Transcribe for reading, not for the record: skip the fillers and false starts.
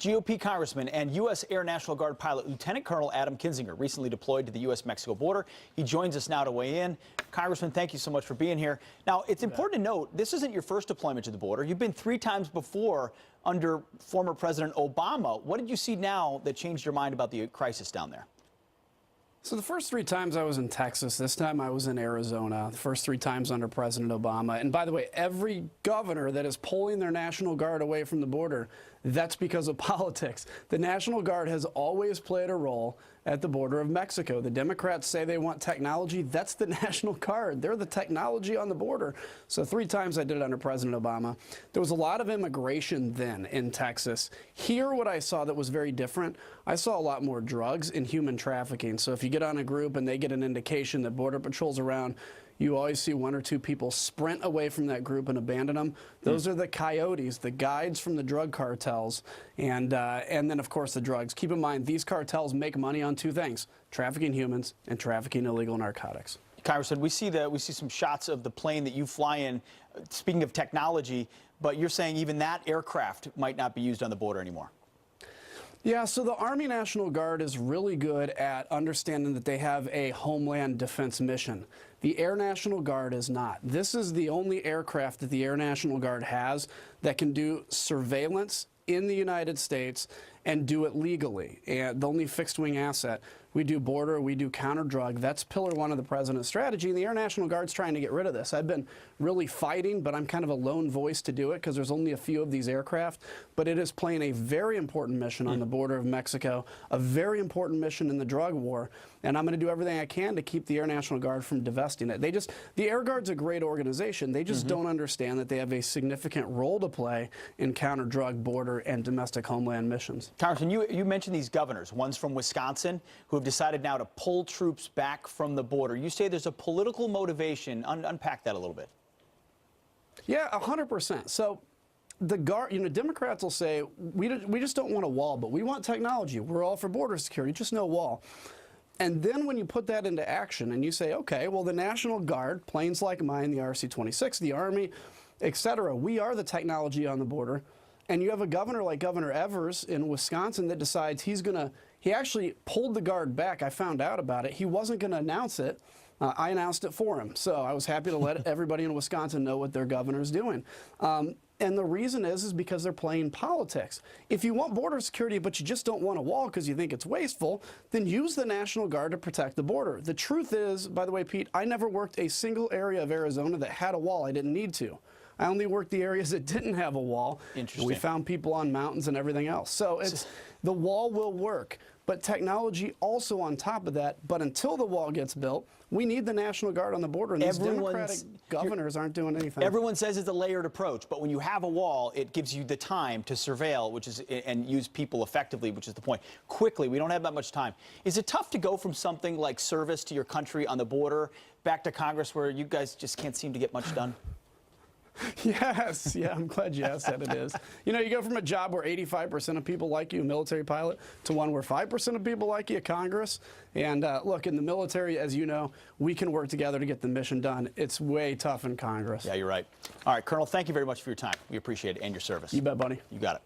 GOP Congressman and U.S. Air National Guard pilot Lieutenant Colonel Adam Kinzinger recently deployed to the U.S.-Mexico border. He joins us now to weigh in. Congressman, thank you so much for being here. Now, it's important to note, this isn't your first deployment to the border. You've been 3 times before under former President Obama. What did you see now that changed your mind about the crisis down there? So the first 3 times I was in Texas, this time I was in Arizona, the first 3 times under President Obama. And by the way, every governor that is pulling their National Guard away from the border, that's because of politics. The National Guard has always played a role at the border of Mexico. The Democrats say they want technology. That's the National Guard. They're the technology on the border. So 3 times I did it under President Obama. There was a lot of immigration then in Texas. Here, what I saw that was very different, I saw a lot more drugs and human trafficking. So if you get on a group and they get an indication that Border Patrol's around, you always see 1 or 2 people sprint away from that group and abandon them. Those are the coyotes, the guides from the drug cartels, and then, of course, the drugs. Keep in mind, these cartels make money on 2 things, trafficking humans and trafficking illegal narcotics. Congressman, we see some shots of the plane that you fly in, speaking of technology, but you're saying even that aircraft might not be used on the border anymore. Yeah, so the Army National Guard is really good at understanding that they have a homeland defense mission. The Air National Guard is not. This is the only aircraft that the Air National Guard has that can do surveillance in the United States and do it legally. And the only fixed-wing asset. We do border, we do counter-drug. That's pillar 1 of the president's strategy, and the Air National Guard's trying to get rid of this. I've been really fighting, but I'm kind of a lone voice to do it because there's only a few of these aircraft. But it is playing a very important mission on the border of Mexico, a very important mission in the drug war, and I'm going to do everything I can to keep the Air National Guard from divesting it. The Air Guard's a great organization. They just don't understand that they have a significant role to play in counter-drug, border, and domestic homeland missions. Congressman, you mentioned these governors. One's from Wisconsin, who have decided now to pull troops back from the border. You say there's a political motivation. Unpack that a little bit. Yeah, 100%. So the guard, Democrats will say, we just don't want a wall, but we want technology. We're all for border security, just no wall. And then when you put that into action and you say, okay, well, the National Guard, planes like mine, the RC-26, the Army, et cetera, we are the technology on the border. And you have a governor like Governor Evers in Wisconsin that decides he actually pulled the Guard back. I found out about it. He wasn't going to announce it. I announced it for him. So I was happy to let everybody in Wisconsin know what their governor's doing. And the reason is because they're playing politics. If you want border security, but you just don't want a wall because you think it's wasteful, then use the National Guard to protect the border. The truth is, by the way, Pete, I never worked a single area of Arizona that had a wall. I didn't need to. I only worked the areas that didn't have a wall. Interesting. We found people on mountains and everything else. So the wall will work, but technology also on top of that. But until the wall gets built, we need the National Guard on the border, and these Democratic governors aren't doing anything. Everyone says it's a layered approach, but when you have a wall, it gives you the time to surveil, and use people effectively, which is the point. Quickly, we don't have that much time. Is it tough to go from something like service to your country on the border back to Congress, where you guys just can't seem to get much done? Yes, yeah, I'm glad you asked that. It is. You go from a job where 85% of people like you, a military pilot, to one where 5% of people like you, Congress. And look, in the military, as you know, we can work together to get the mission done. It's way tough in Congress. Yeah, you're right. All right, Colonel, thank you very much for your time. We appreciate it and your service. You bet, buddy. You got it.